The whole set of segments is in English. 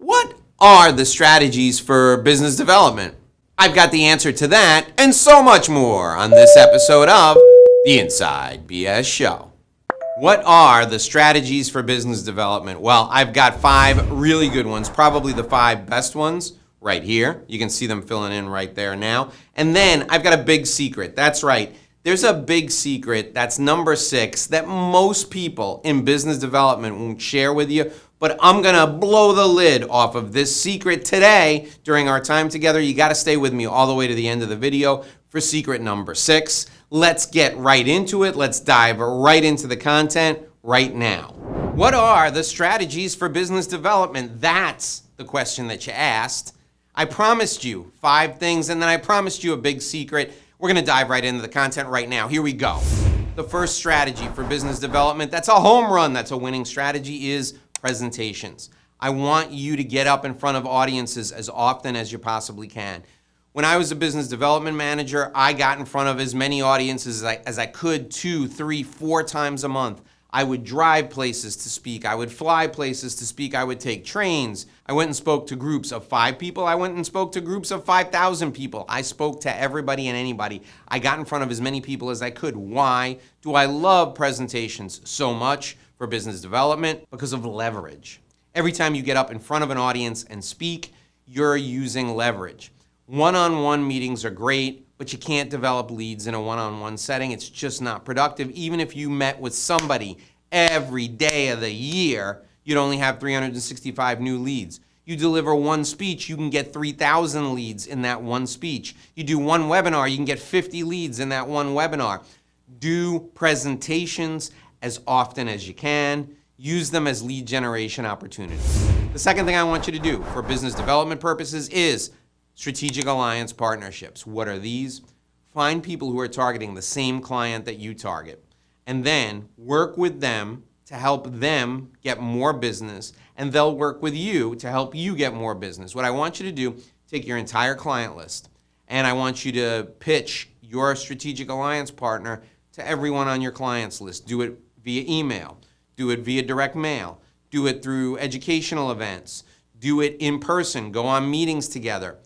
What are the strategies for business development? I've got the answer to that and so much more on this episode of the Inside BS Show. What are the strategies for business development? Well, I've got 5 really good ones, probably the 5 best ones right here. You can see them filling in right there now. And then I've got a big secret. That's right. There's a big secret, that's number 6, that most people in business development won't share with you, but I'm gonna blow the lid off of this secret today during our time together. You gotta stay with me all the way to the end of the video for secret number 6. Let's get right into it. Let's dive right into the content right now. What are the strategies for business development? That's the question that you asked. I promised you 5 things, and then I promised you a big secret. We're gonna dive right into the content right now. Here we go. The first strategy for business development, that's a home run, that's a winning strategy, is presentations. I want you to get up in front of audiences as often as you possibly can. When I was a business development manager, I got in front of as many audiences as I could 2, 3, 4 times a month. I would drive places to speak. I would fly places to speak. I would take trains. I went and spoke to groups of 5 people. I went and spoke to groups of 5,000 people. I spoke to everybody and anybody. I got in front of as many people as I could. Why do I love presentations so much for business development? Because of leverage. Every time you get up in front of an audience and speak, you're using leverage. One-on-one meetings are great, but you can't develop leads in a one-on-one setting. It's just not productive. Even if you met with somebody every day of the year, you'd only have 365 new leads. You deliver one speech, you can get 3,000 leads in that one speech. You do one webinar, you can get 50 leads in that one webinar. Do presentations as often as you can. Use them as lead generation opportunities. The second thing I want you to do for business development purposes is strategic alliance partnerships. What are these? Find people who are targeting the same client that you target, and then work with them to help them get more business, and they'll work with you to help you get more business. What I want you to do, take your entire client list, and I want you to pitch your strategic alliance partner to everyone on your clients list. Do it via email, do it via direct mail, do it through educational events, do it in person, go on meetings together.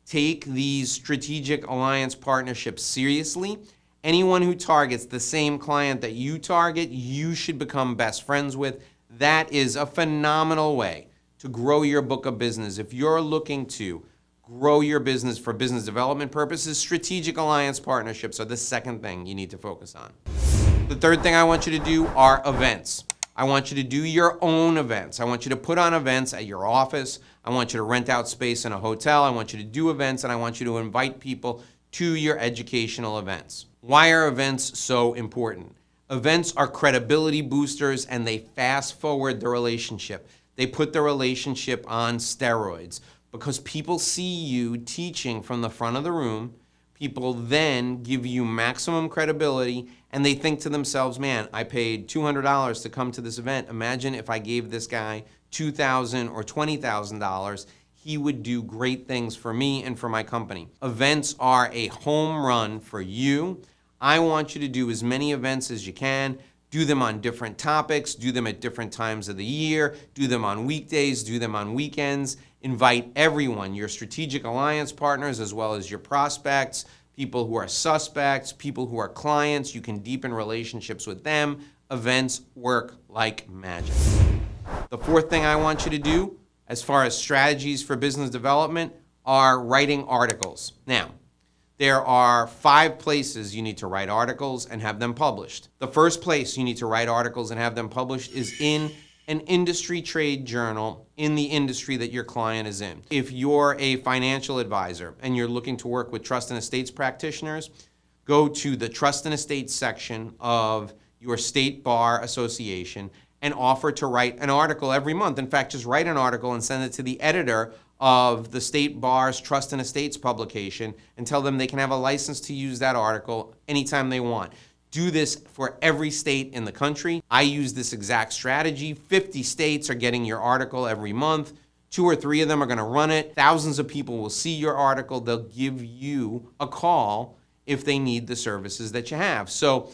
Take these strategic alliance partnerships seriously. Anyone who targets the same client that you target, you should become best friends with. That is a phenomenal way to grow your book of business. If you're looking to grow your business for business development purposes, strategic alliance partnerships are the second thing you need to focus on. The third thing I want you to do are events. I want you to do your own events. I want you to put on events at your office. I want you to rent out space in a hotel. I want you to do events, and I want you to invite people to your educational events. Why are events so important? Events are credibility boosters, and they fast forward the relationship. They put the relationship on steroids because people see you teaching from the front of the room. People then give you maximum credibility, and they think to themselves, man, I paid $200 to come to this event. Imagine if I gave this guy $2,000 or $20,000. He would do great things for me and for my company. Events are a home run for you. I want you to do as many events as you can. Do them on different topics, do them at different times of the year, do them on weekdays, do them on weekends. Invite everyone, your strategic alliance partners, as well as your prospects, people who are suspects, people who are clients. You can deepen relationships with them. Events work like magic. The fourth thing I want you to do, as far as strategies for business development, are writing articles. Now, there are 5 places you need to write articles and have them published. The first place you need to write articles and have them published is in an industry trade journal in the industry that your client is in. If you're a financial advisor and you're looking to work with trust and estates practitioners, go to the trust and estates section of your state bar association and offer to write an article every month. In fact, just write an article and send it to the editor of the state bar's trust and estates publication and tell them they can have a license to use that article anytime they want. Do this for every state in the country. I use this exact strategy. 50 states are getting your article every month. 2 or 3 of them are going to run it. Thousands of people will see your article. They'll give you a call if they need the services that you have. So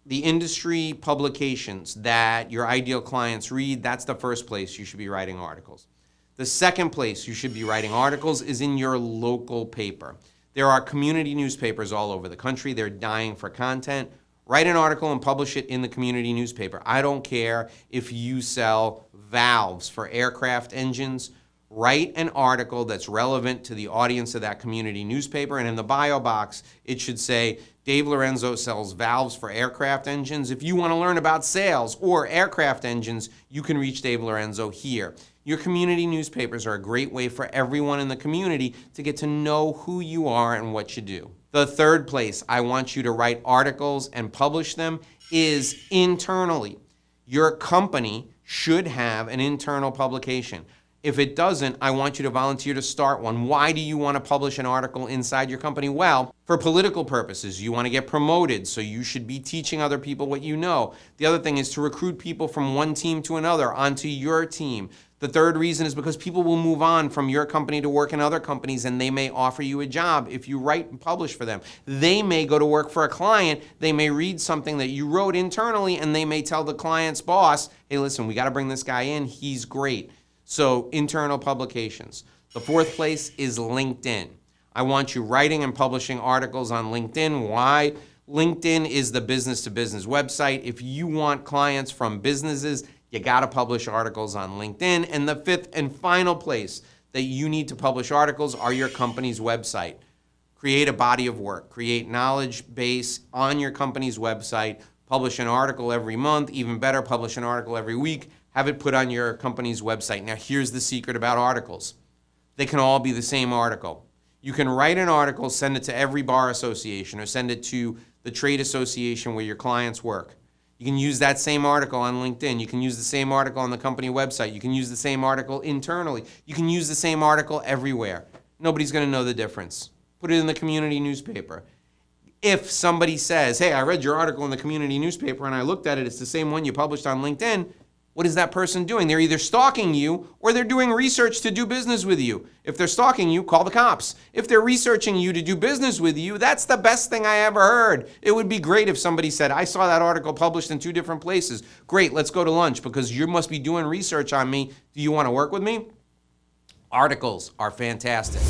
the industry publications that your ideal clients read, that's the first place you should be writing articles. The second place you should be writing articles is in your local paper. There are community newspapers all over the country. They're dying for content. Write an article and publish it in the community newspaper. I don't care if you sell valves for aircraft engines. Write an article that's relevant to the audience of that community newspaper, and in the bio box, it should say, Dave Lorenzo sells valves for aircraft engines. If you want to learn about sales or aircraft engines, you can reach Dave Lorenzo here. Your community newspapers are a great way for everyone in the community to get to know who you are and what you do. The third place I want you to write articles and publish them is internally. Your company should have an internal publication. If it doesn't, I want you to volunteer to start one. Why do you want to publish an article inside your company? Well, for political purposes. You want to get promoted, so you should be teaching other people what you know. The other thing is to recruit people from one team to another onto your team. The third reason is because people will move on from your company to work in other companies, and they may offer you a job if you write and publish for them. They may go to work for a client. They may read something that you wrote internally, and they may tell the client's boss, hey, listen, we got to bring this guy in. He's great. So internal publications. The fourth place is LinkedIn. I want you writing and publishing articles on LinkedIn. Why? LinkedIn is the business-to-business website. If you want clients from businesses, you got to publish articles on LinkedIn. And the fifth and final place that you need to publish articles are your company's website. Create a body of work. Create knowledge base on your company's website. Publish an article every month. Even better, publish an article every week. Have it put on your company's website. Now, here's the secret about articles. They can all be the same article. You can write an article, send it to every bar association, or send it to the trade association where your clients work. You can use that same article on LinkedIn. You can use the same article on the company website. You can use the same article internally. You can use the same article everywhere. Nobody's going to know the difference. Put it in the community newspaper. If somebody says, hey, I read your article in the community newspaper and I looked at it, it's the same one you published on LinkedIn, what is that person doing? They're either stalking you or they're doing research to do business with you. If they're stalking you, call the cops. If they're researching you to do business with you, that's the best thing I ever heard. It would be great if somebody said, I saw that article published in 2 different places. Great, let's go to lunch because you must be doing research on me. Do you want to work with me? Articles are fantastic.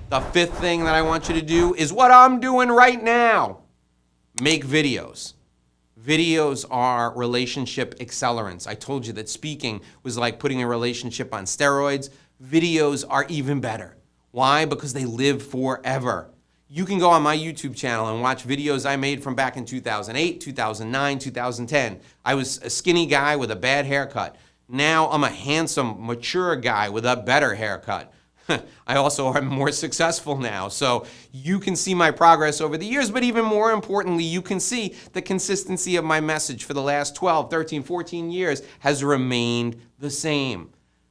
The fifth thing that I want you to do is what I'm doing right now. Make videos. Videos are relationship accelerants. I told you that speaking was like putting a relationship on steroids. Videos are even better. Why? Because they live forever. You can go on my YouTube channel and watch videos I made from back in 2008, 2009, 2010. I was a skinny guy with a bad haircut. Now I'm a handsome, mature guy with a better haircut. I also am more successful now. So you can see my progress over the years, but even more importantly, you can see the consistency of my message for the last 12, 13, 14 years has remained the same.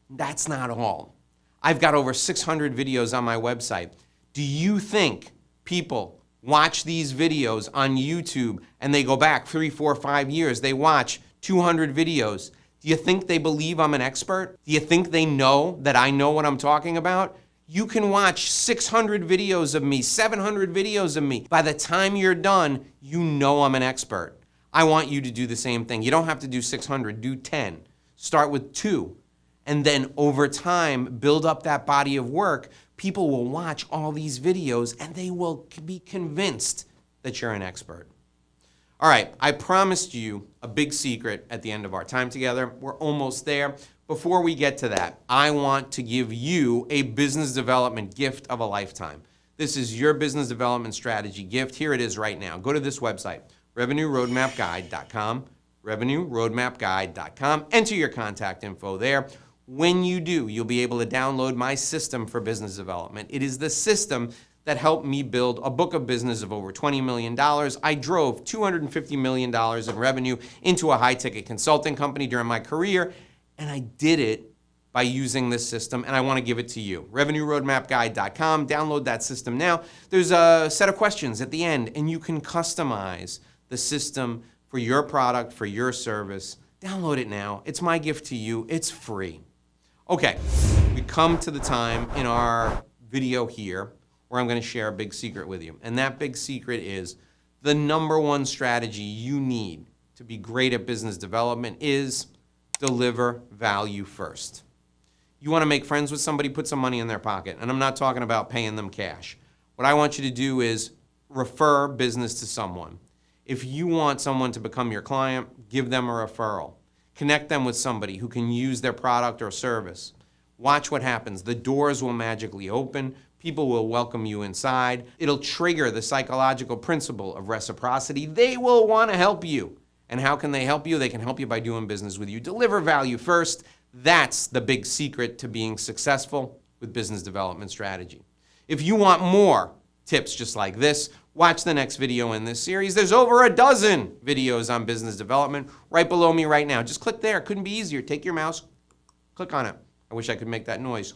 That's not all. I've got over 600 videos on my website. Do you think people watch these videos on YouTube and they go back 3, 4, 5 years, they watch 200 videos? Do you think they believe I'm an expert? Do you think they know that I know what I'm talking about? You can watch 600 videos of me, 700 videos of me. By the time you're done, you know I'm an expert. I want you to do the same thing. You don't have to do 600, do 10. Start with 2. And then over time, build up that body of work. People will watch all these videos and they will be convinced that you're an expert. All right, I promised you a big secret at the end of our time together. We're almost there. Before we get to that, I want to give you a business development gift of a lifetime. This is your business development strategy gift. Here it is right now. Go to this website, revenueroadmapguide.com, revenueroadmapguide.com. Enter your contact info there. When you do, you'll be able to download my system for business development. It is the system that helped me build a book of business of over $20 million. I drove $250 million in revenue into a high-ticket consulting company during my career, and I did it by using this system, and I want to give it to you. RevenueRoadmapGuide.com. Download that system now. There's a set of questions at the end, and you can customize the system for your product, for your service. Download it now. It's my gift to you. It's free. Okay, we come to the time in our video here where I'm going to share a big secret with you. And that big secret is the number one strategy you need to be great at business development is deliver value first. You want to make friends with somebody, put some money in their pocket. And I'm not talking about paying them cash. What I want you to do is refer business to someone. If you want someone to become your client, give them a referral. Connect them with somebody who can use their product or service. Watch what happens. The doors will magically open. People will welcome you inside. It'll trigger the psychological principle of reciprocity. They will want to help you. And how can they help you? They can help you by doing business with you. Deliver value first. That's the big secret to being successful with business development strategy. If you want more tips just like this, watch the next video in this series. There's over a dozen videos on business development right below me right now. Just click there. Couldn't be easier. Take your mouse, click on it. I wish I could make that noise.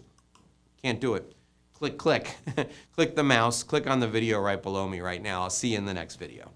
Can't do it. Click, click. Click the mouse. Click on the video right below me right now. I'll see you in the next video.